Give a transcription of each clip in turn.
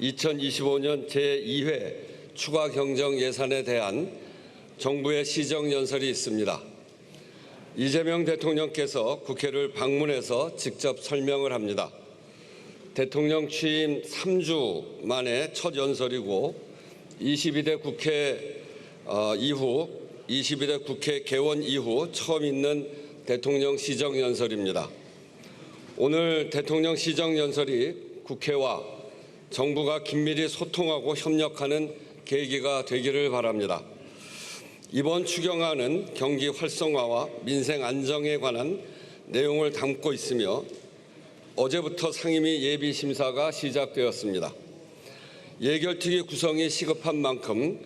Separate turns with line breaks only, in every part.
2025년 제2회 추가 경정 예산에 대한 정부의 시정연설이 있습니다. 이재명 대통령께서 국회를 방문해서 직접 설명을 합니다. 대통령 취임 3주 만에 첫 연설이고 22대 국회 개원 이후 처음 있는 대통령 시정연설입니다. 오늘 대통령 시정연설이 국회와 정부가 긴밀히 소통하고 협력하는 계기가 되기를 바랍니다. 이번 추경안은 경기 활성화와 민생 안정에 관한 내용을 담고 있으며 어제부터 상임위 예비 심사가 시작되었습니다. 예결특위 구성이 시급한 만큼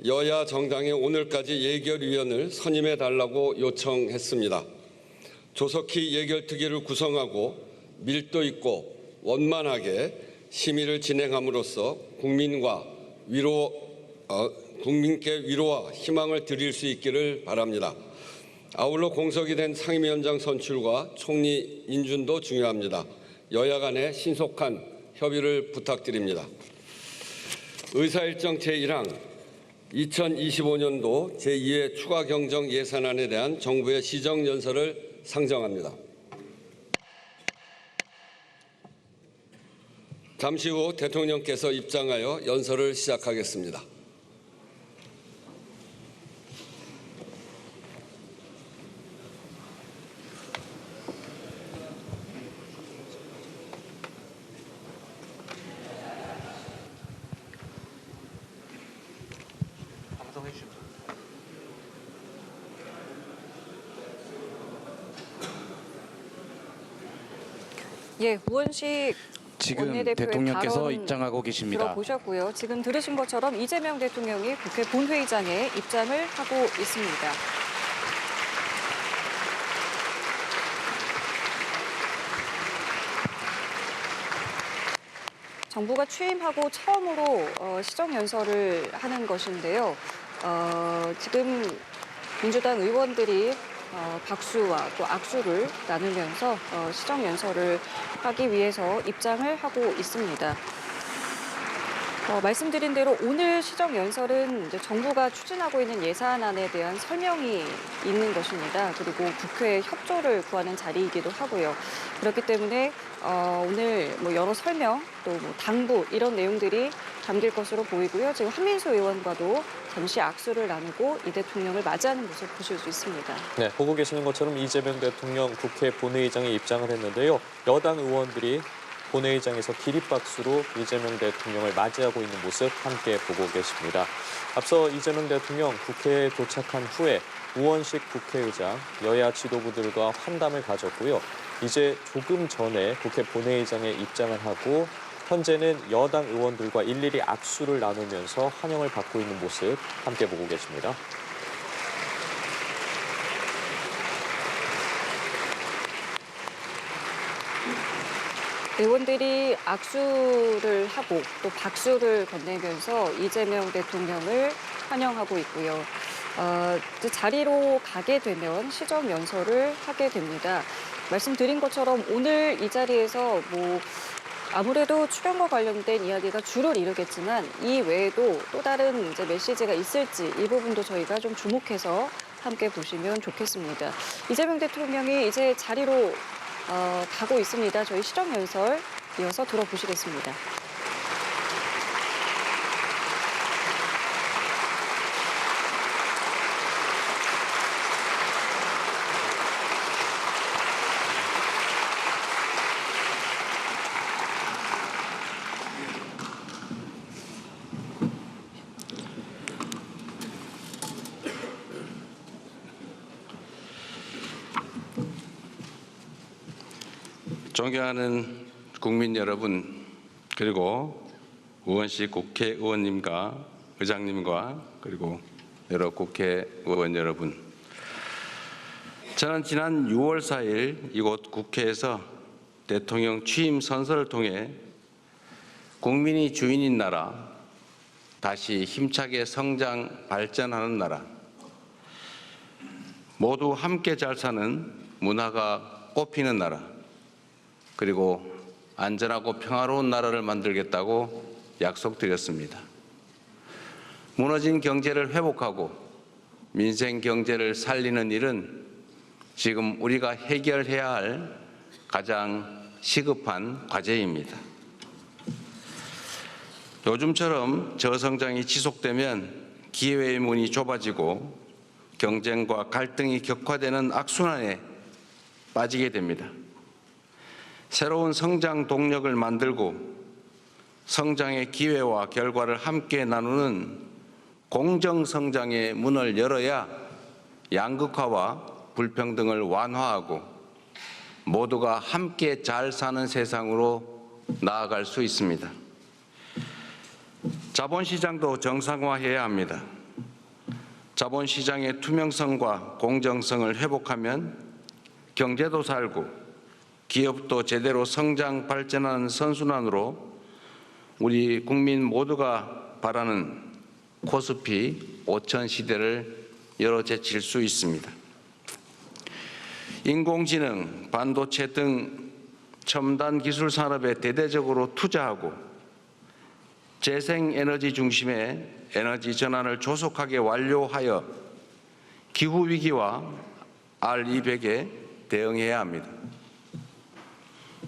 여야 정당에 오늘까지 예결위원을 선임해 달라고 요청했습니다. 조속히 예결특위를 구성하고 밀도 있고 원만하게 심의를 진행함으로써 국민께 위로와 희망을 드릴 수 있기를 바랍니다. 아울러 공석이 된 상임위원장 선출과 총리 인준도 중요합니다. 여야 간의 신속한 협의를 부탁드립니다. 의사일정 제1항 2025년도 제2회 추가 경정 예산안에 대한 정부의 시정연설을 상정합니다. 잠시 후 대통령께서 입장하여 연설을 시작하겠습니다.
예, 우원식
지금 대통령께서 입장하고 계십니다.
들어보셨고요. 지금 들으신 것처럼 이재명 대통령이 국회 본회의장에 입장을 하고 있습니다. 정부가 취임하고 처음으로 시정연설을 하는 것인데요. 지금 민주당 의원들이 박수와 또 악수를 나누면서 시정연설을 하기 위해서 입장을 하고 있습니다. 말씀드린 대로 오늘 시정연설은 이제 정부가 추진하고 있는 예산안에 대한 설명이 있는 것입니다. 그리고 국회의 협조를 구하는 자리이기도 하고요. 그렇기 때문에 오늘 여러 설명, 또 당부 이런 내용들이 담길 것으로 보이고요. 지금 한민수 의원과도 잠시 악수를 나누고 이 대통령을 맞이하는 모습 보실 수 있습니다.
네, 보고 계시는 것처럼 이재명 대통령 국회 본회의장에 입장을 했는데요. 여당 의원들이 본회의장에서 기립박수로 이재명 대통령을 맞이하고 있는 모습 함께 보고 계십니다. 앞서 이재명 대통령 국회에 도착한 후에 우원식 국회의장, 여야 지도부들과 환담을 가졌고요. 이제 조금 전에 국회 본회의장에 입장을 하고 현재는 여당 의원들과 일일이 악수를 나누면서 환영을 받고 있는 모습 함께 보고 계십니다.
의원들이 악수를 하고 또 박수를 건네면서 이재명 대통령을 환영하고 있고요. 자리로 가게 되면 시정연설을 하게 됩니다. 말씀드린 것처럼 오늘 이 자리에서 아무래도 추경과 관련된 이야기가 주를 이루겠지만 이 외에도 또 다른 메시지가 있을지 이 부분도 저희가 좀 주목해서 함께 보시면 좋겠습니다. 이재명 대통령이 이제 자리로 가고 있습니다. 저희 시정연설 이어서 들어보시겠습니다.
존경하는 국민 여러분, 그리고 우원식 국회의원님과 의장님과 그리고 여러 국회의원 여러분, 저는 지난 6월 4일 이곳 국회에서 대통령 취임 선서를 통해 국민이 주인인 나라, 다시 힘차게 성장, 발전하는 나라, 모두 함께 잘 사는 문화가 꽃피는 나라, 그리고 안전하고 평화로운 나라를 만들겠다고 약속드렸습니다. 무너진 경제를 회복하고 민생 경제를 살리는 일은 지금 우리가 해결해야 할 가장 시급한 과제입니다. 요즘처럼 저성장이 지속되면 기회의 문이 좁아지고 경쟁과 갈등이 격화되는 악순환에 빠지게 됩니다. 새로운 성장 동력을 만들고 성장의 기회와 결과를 함께 나누는 공정성장의 문을 열어야 양극화와 불평등을 완화하고 모두가 함께 잘 사는 세상으로 나아갈 수 있습니다. 자본시장도 정상화해야 합니다. 자본시장의 투명성과 공정성을 회복하면 경제도 살고 기업도 제대로 성장 발전하는 선순환으로 우리 국민 모두가 바라는 코스피 5000 시대를 열어제칠 수 있습니다. 인공지능, 반도체 등 첨단 기술 산업에 대대적으로 투자하고 재생에너지 중심의 에너지 전환을 조속하게 완료하여 기후위기와 R200에 대응해야 합니다.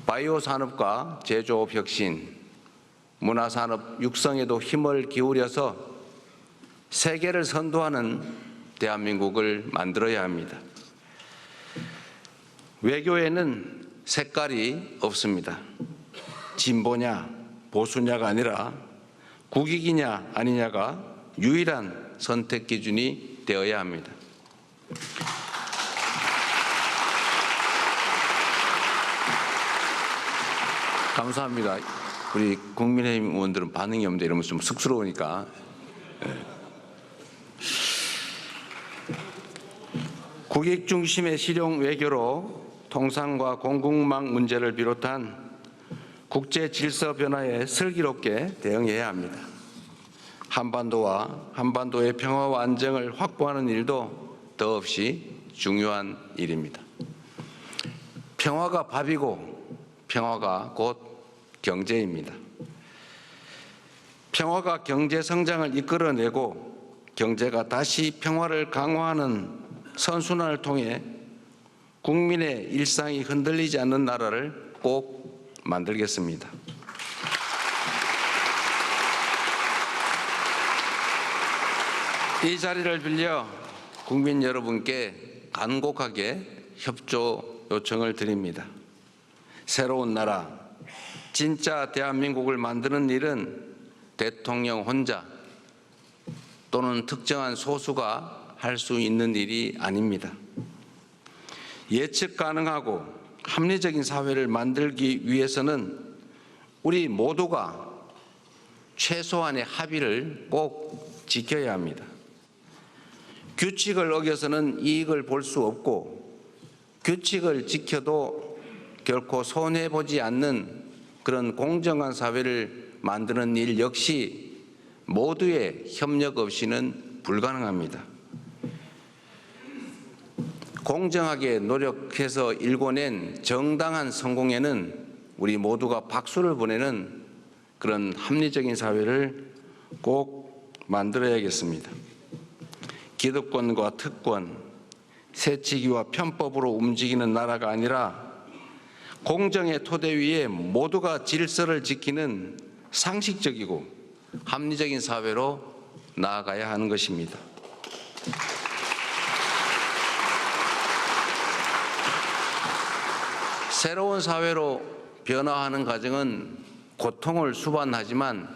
바이오 산업과 제조업 혁신, 문화산업 육성에도 힘을 기울여서 세계를 선도하는 대한민국을 만들어야 합니다. 외교에는 색깔이 없습니다. 진보냐 보수냐가 아니라 국익이냐 아니냐가 유일한 선택 기준이 되어야 합니다. 감사합니다. 우리 국민의힘 의원들은 반응이 없는데 이러면 좀 쑥스러우니까. 국익 중심의 실용 외교로 통상과 공급망 문제를 비롯한 국제 질서 변화에 슬기롭게 대응해야 합니다. 한반도와 한반도의 평화와 안정을 확보하는 일도 더없이 중요한 일입니다. 평화가 밥이고 평화가 곧 경제입니다. 평화가 경제 성장을 이끌어내고 경제가 다시 평화를 강화하는 선순환을 통해 국민의 일상이 흔들리지 않는 나라를 꼭 만들겠습니다. 이 자리를 빌려 국민 여러분께 간곡하게 협조 요청을 드립니다. 새로운 나라, 진짜 대한민국을 만드는 일은 대통령 혼자 또는 특정한 소수가 할 수 있는 일이 아닙니다. 예측 가능하고 합리적인 사회를 만들기 위해서는 우리 모두가 최소한의 합의를 꼭 지켜야 합니다. 규칙을 어겨서는 이익을 볼 수 없고 규칙을 지켜도 결코 손해보지 않는 그런 공정한 사회를 만드는 일 역시 모두의 협력 없이는 불가능합니다. 공정하게 노력해서 일궈낸 정당한 성공에는 우리 모두가 박수를 보내는 그런 합리적인 사회를 꼭 만들어야겠습니다. 기득권과 특권, 새치기와 편법으로 움직이는 나라가 아니라 공정의 토대 위에 모두가 질서를 지키는 상식적이고 합리적인 사회로 나아가야 하는 것입니다. 새로운 사회로 변화하는 과정은 고통을 수반하지만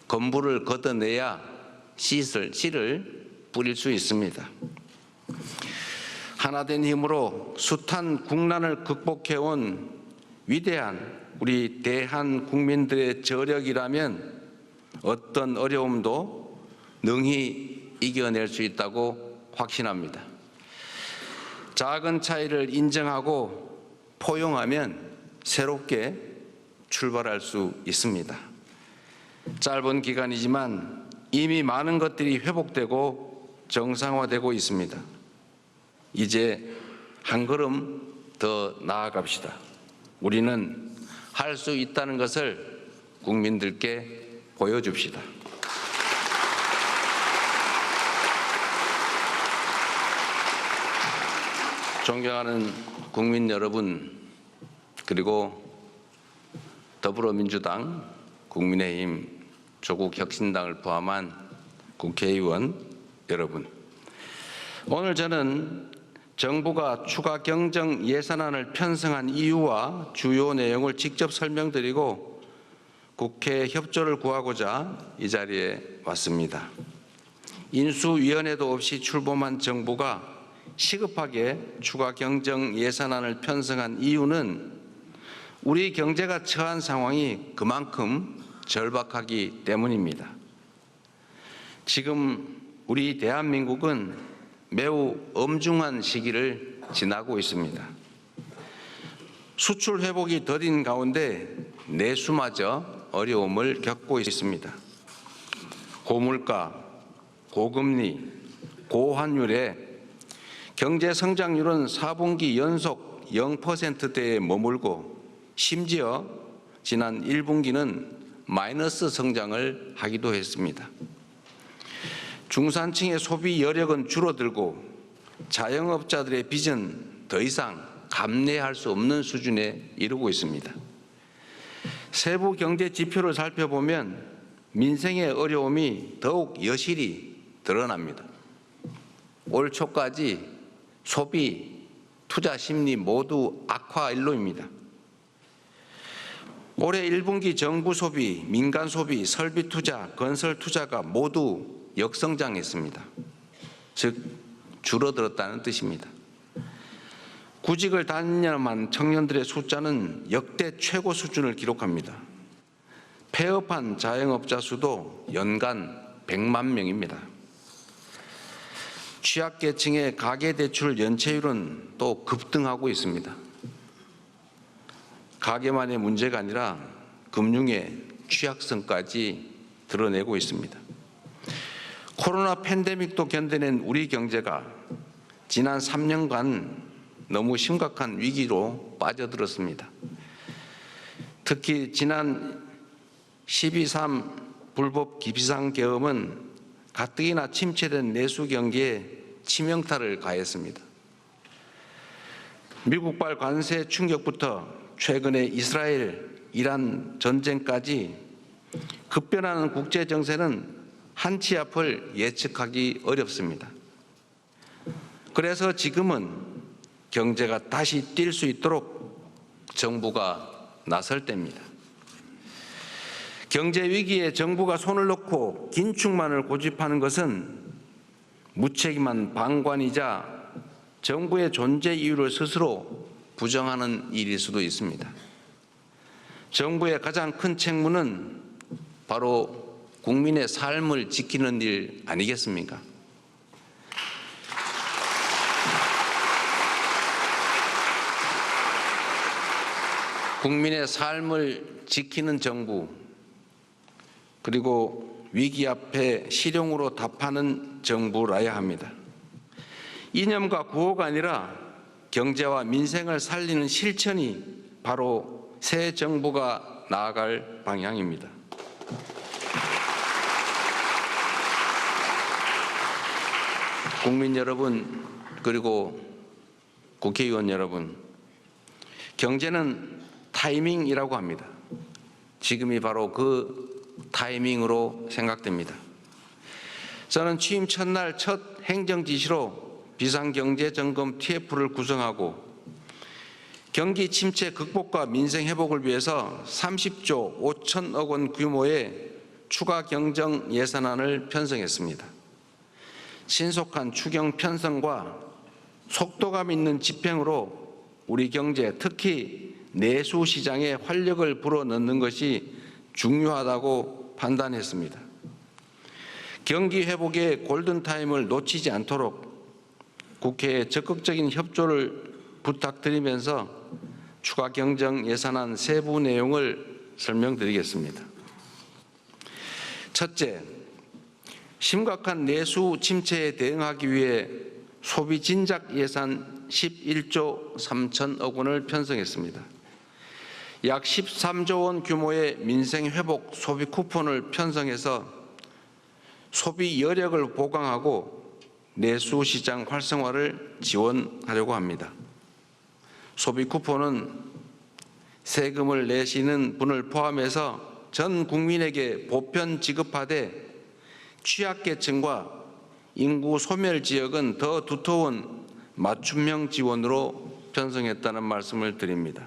건물을 걷어내야 씨를 뿌릴 수 있습니다. 하나된 힘으로 숱한 국난을 극복해온 위대한 우리 대한 국민들의 저력이라면 어떤 어려움도 능히 이겨낼 수 있다고 확신합니다. 작은 차이를 인정하고 포용하면 새롭게 출발할 수 있습니다. 짧은 기간이지만 이미 많은 것들이 회복되고 정상화되고 있습니다. 이제 한 걸음 더 나아갑시다. 우리는 할 수 있다는 것을 국민들께 보여줍시다. 존경하는 국민 여러분, 그리고 더불어민주당, 국민의힘, 조국혁신당을 포함한 국회의원 여러분, 오늘 저는 정부가 추가 경정 예산안을 편성한 이유와 주요 내용을 직접 설명드리고 국회 협조를 구하고자 이 자리에 왔습니다. 인수위원회도 없이 출범한 정부가 시급하게 추가 경정 예산안을 편성한 이유는 우리 경제가 처한 상황이 그만큼 절박하기 때문입니다. 지금 우리 대한민국은 매우 엄중한 시기를 지나고 있습니다. 수출 회복이 더딘 가운데 내수마저 어려움을 겪고 있습니다. 고물가, 고금리, 고환율에 경제 성장률은 4분기 연속 0%대에 머물고 심지어 지난 1분기는 마이너스 성장을 하기도 했습니다. 중산층의 소비 여력은 줄어들고 자영업자들의 빚은 더 이상 감내할 수 없는 수준에 이르고 있습니다. 세부 경제 지표를 살펴보면 민생의 어려움이 더욱 여실히 드러납니다. 올 초까지 소비, 투자 심리 모두 악화 일로입니다. 올해 1분기 정부 소비, 민간 소비, 설비 투자, 건설 투자가 모두 역성장했습니다. 즉 줄어들었다는 뜻입니다. 구직을 단념한 청년들의 숫자는 역대 최고 수준을 기록합니다. 폐업한 자영업자 수도 연간 100만 명입니다. 취약계층의 가계대출 연체율은 또 급등하고 있습니다. 가계만의 문제가 아니라 금융의 취약성까지 드러내고 있습니다. 코로나 팬데믹도 견뎌낸 우리 경제가 지난 3년간 너무 심각한 위기로 빠져들었습니다. 특히 지난 12.3 불법 비상계엄은 가뜩이나 침체된 내수 경기에 치명타를 가했습니다. 미국발 관세 충격부터 최근의 이스라엘, 이란 전쟁까지 급변하는 국제 정세는 한치 앞을 예측하기 어렵습니다. 그래서 지금은 경제가 다시 뛸 수 있도록 정부가 나설 때입니다. 경제 위기에 정부가 손을 놓고 긴축만을 고집하는 것은 무책임한 방관이자 정부의 존재 이유를 스스로 부정하는 일일 수도 있습니다. 정부의 가장 큰 책무는 바로 국민의 삶을 지키는 일 아니겠습니까? 국민의 삶을 지키는 정부, 그리고 위기 앞에 실용으로 답하는 정부라야 합니다. 이념과 구호가 아니라 경제와 민생을 살리는 실천이 바로 새 정부가 나아갈 방향입니다. 국민 여러분, 그리고 국회의원 여러분, 경제는 타이밍이라고 합니다. 지금이 바로 그 타이밍으로 생각됩니다. 저는 취임 첫날 첫 행정지시로 비상경제점검 TF를 구성하고 경기 침체 극복과 민생 회복을 위해서 30조 5천억 원 규모의 추가 경정 예산안을 편성했습니다. 신속한 추경 편성과 속도감 있는 집행으로 우리 경제, 특히 내수 시장에 활력을 불어넣는 것이 중요하다고 판단했습니다. 경기 회복의 골든타임을 놓치지 않도록 국회에 적극적인 협조를 부탁드리면서 추가 경정 예산안 세부 내용을 설명드리겠습니다. 첫째, 심각한 내수 침체에 대응하기 위해 소비 진작 예산 11조 3천억 원을 편성했습니다. 약 13조 원 규모의 민생회복 소비 쿠폰을 편성해서 소비 여력을 보강하고 내수시장 활성화를 지원하려고 합니다. 소비 쿠폰은 세금을 내시는 분을 포함해서 전 국민에게 보편 지급하되 취약계층과 인구 소멸 지역은 더 두터운 맞춤형 지원으로 편성했다는 말씀을 드립니다.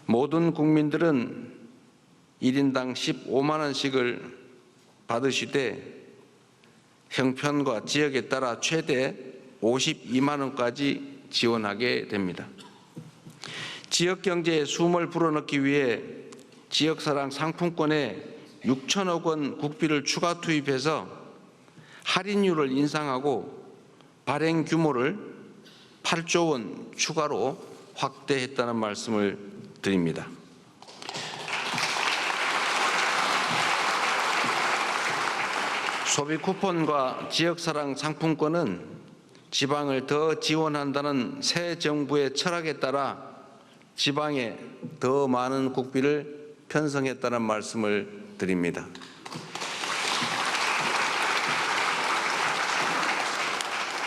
모든 국민들은 1인당 15만 원씩을 받으시되 형편과 지역에 따라 최대 52만 원까지 지원하게 됩니다. 지역 경제에 숨을 불어넣기 위해 지역사랑 상품권에 6천억 원 국비를 추가 투입해서 할인율을 인상하고 발행 규모를 8조 원 추가로 확대했다는 말씀을 드립니다. 소비 쿠폰과 지역사랑 상품권은 지방을 더 지원한다는 새 정부의 철학에 따라 지방에 더 많은 국비를 편성했다는 말씀을 드립니다.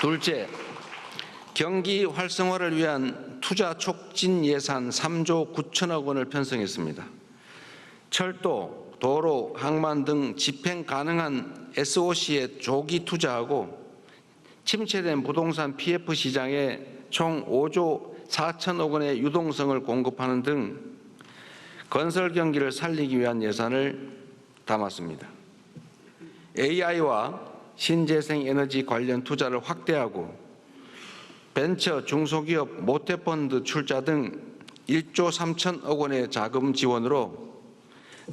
둘째, 경기 활성화를 위한 투자 촉진 예산 3조 9천억 원을 편성했습니다. 철도, 도로, 항만 등 집행 가능한 SOC에 조기 투자하고 침체된 부동산 PF 시장에 총 5조 4천억 원의 유동성을 공급하는 등 건설 경기를 살리기 위한 예산을 담았습니다. AI와 신재생 에너지 관련 투자를 확대하고 벤처 중소기업 모태펀드 출자 등 1조 3천억 원의 자금 지원으로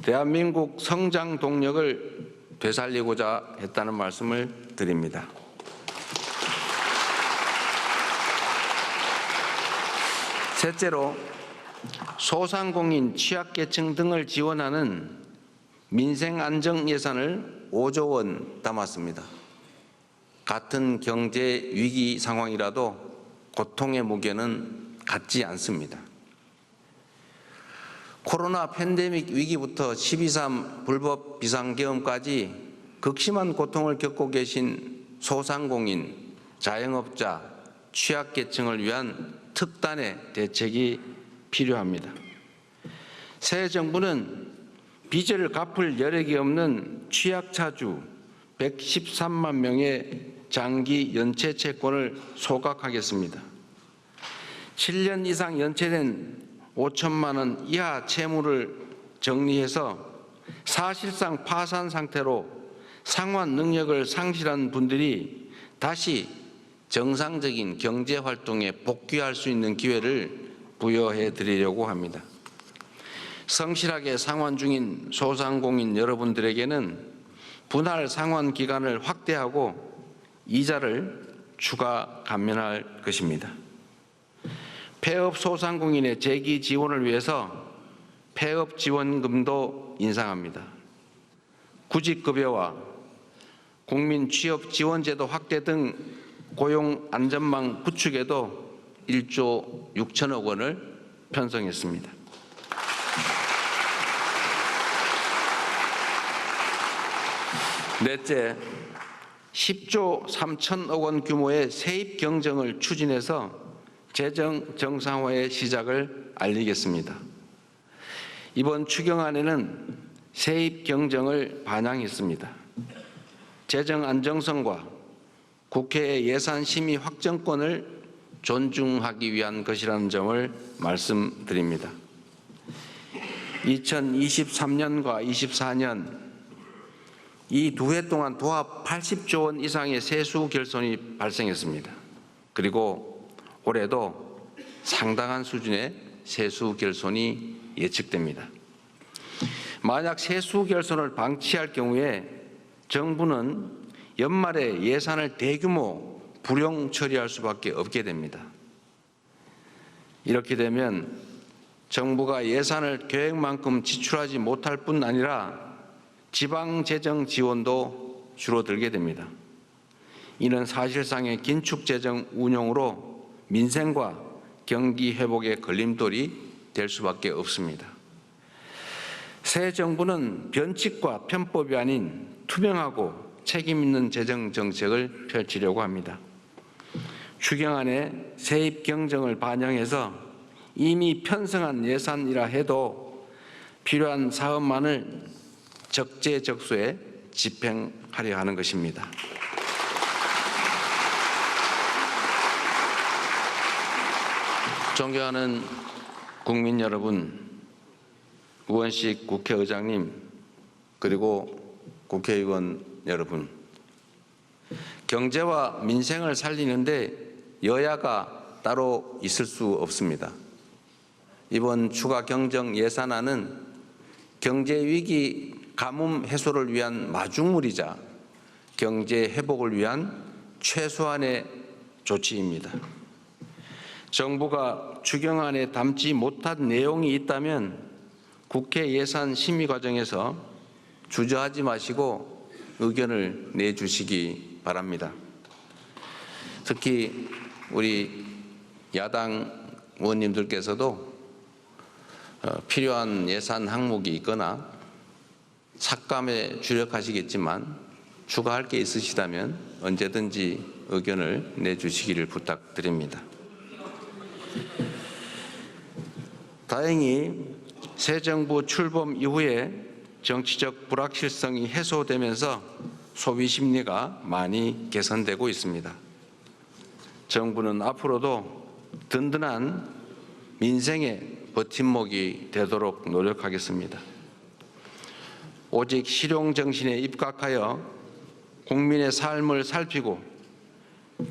대한민국 성장 동력을 되살리고자 했다는 말씀을 드립니다. 셋째로 소상공인, 취약계층 등을 지원하는 민생안정 예산을 5조 원 담았습니다. 같은 경제 위기 상황이라도 고통의 무게는 같지 않습니다. 코로나 팬데믹 위기부터 12.3 불법 비상계엄까지 극심한 고통을 겪고 계신 소상공인, 자영업자, 취약계층을 위한 특단의 대책이 필요합니다. 새 정부는 빚을 갚을 여력이 없는 취약차주 113만 명의 장기 연체 채권을 소각하겠습니다. 7년 이상 연체된 5천만 원 이하 채무를 정리해서 사실상 파산 상태로 상환 능력을 상실한 분들이 다시 정상적인 경제 활동에 복귀할 수 있는 기회를 부여해 드리려고 합니다. 성실하게 상환 중인 소상공인 여러분들에게는 분할 상환 기간을 확대하고 이자를 추가 감면할 것입니다. 폐업 소상공인의 재기 지원을 위해서 폐업 지원금도 인상합니다. 구직급여와 국민 취업 지원제도 확대 등 고용 안전망 구축에도 1조 6천억 원을 편성했습니다. 넷째, 10조 3천억 원 규모의 세입 경정을 추진해서 재정 정상화의 시작을 알리겠습니다. 이번 추경안에는 세입 경정을 반영했습니다. 재정 안정성과 국회의 예산 심의 확정권을 존중하기 위한 것이라는 점을 말씀드립니다. 2023년과 24년 이 두 해 동안 도합 80조 원 이상의 세수 결손이 발생했습니다. 그리고 올해도 상당한 수준의 세수 결손이 예측됩니다. 만약 세수 결손을 방치할 경우에 정부는 연말에 예산을 대규모 불용 처리할 수밖에 없게 됩니다. 이렇게 되면 정부가 예산을 계획만큼 지출하지 못할 뿐 아니라 지방재정 지원도 줄어들게 됩니다. 이는 사실상의 긴축재정 운용으로 민생과 경기 회복의 걸림돌이 될 수밖에 없습니다. 새 정부는 변칙과 편법이 아닌 투명하고 책임 있는 재정 정책을 펼치려고 합니다. 추경안에 세입 경정을 반영해서 이미 편성한 예산이라 해도 필요한 사업만을 적재적소에 집행하려 하는 것입니다. 존경하는 국민 여러분, 우원식 국회의장님, 그리고 국회의원 여러분, 경제와 민생을 살리는데 여야가 따로 있을 수 없습니다. 이번 추가 경정 예산안은 경제 위기 가뭄 해소를 위한 마중물이자 경제 회복을 위한 최소한의 조치입니다. 정부가 추경안에 담지 못한 내용이 있다면 국회 예산 심의 과정에서 주저하지 마시고 의견을 내주시기 바랍니다. 특히 우리 야당 의원님들께서도 필요한 예산 항목이 있거나 삭감에 주력하시겠지만 추가할 게 있으시다면 언제든지 의견을 내주시기를 부탁드립니다. 다행히 새 정부 출범 이후에 정치적 불확실성이 해소되면서 소비 심리가 많이 개선되고 있습니다. 정부는 앞으로도 든든한 민생의 버팀목이 되도록 노력하겠습니다. 오직 실용 정신에 입각하여 국민의 삶을 살피고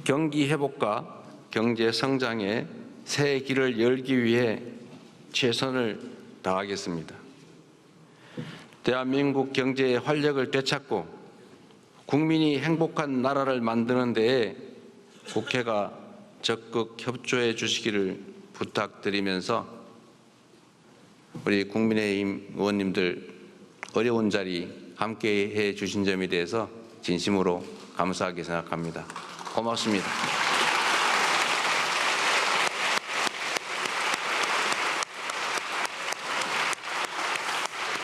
경기 회복과 경제 성장의 새 길을 열기 위해 최선을 다하겠습니다. 대한민국 경제의 활력을 되찾고 국민이 행복한 나라를 만드는 데에 국회가 적극 협조해 주시기를 부탁드리면서 우리 국민의힘 의원님들 어려운 자리 함께해 주신 점에 대해서 진심으로 감사하게 생각합니다. 고맙습니다.